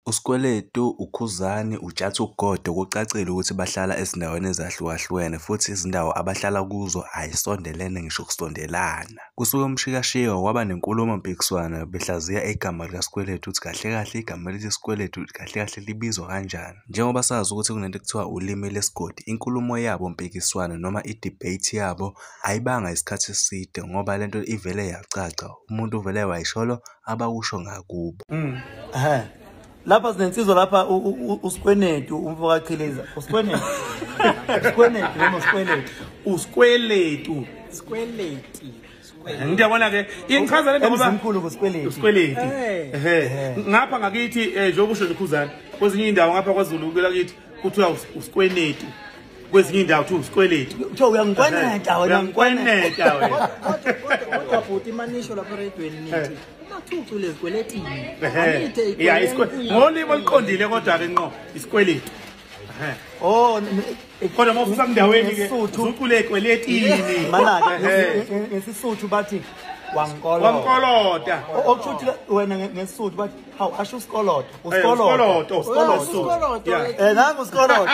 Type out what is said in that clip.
uSkweletu, uKhuzani, uNtshatha, uGodo kucacile ukuthi bahlala ezindaweni ezahlukahlukene futhi izindawo abahlala kuzo ayisondelene ngisho ukusondelana. Kusuke umshikashika kwaba nenkulumo mpikiswano behlaziya igama likaSkweletu ukuthi kahle kahle igama elithi Skweletu kahle kahle libizwa kanjani. Njengoba sazi ukuthi kunento ekuthiwa ulimi lesigodi, inkulumo yabo mpikiswano noma i-debate yabo ayibanga isikhathi eside ngoba lento ivele yacaca. Umuntu uvele wayisholo abakusho ngakubo. Lapha sinensizwa lapha uSkweletu umfokaqhiliza uSkweletu uSkweletu noma uSkweletu ngiyabona ke ingichaza lento ngoba emkhulu kuSkweletu ngapha ngakithi njengoba usho noKhuzani kwezinye indawo ngapha kwaZulu kwelakithi kuthiwa uSkweletu kwezinye indawo kuthiwa uSkweletu utho uyangikweneta wena ngikweneta wena kodwa futhi manisho lapha redweni nithi ucule Skweletini ngolimo oluqondile kodwa ke ngqo iSkweletu kodwa mawufika endaweni ke ucule Skweletini mana-ke ngesisuthu bathi wankolota okuthi wena ngesisuthu bathi hawu asho uSkoloto uSkoloto nangu uSkoloto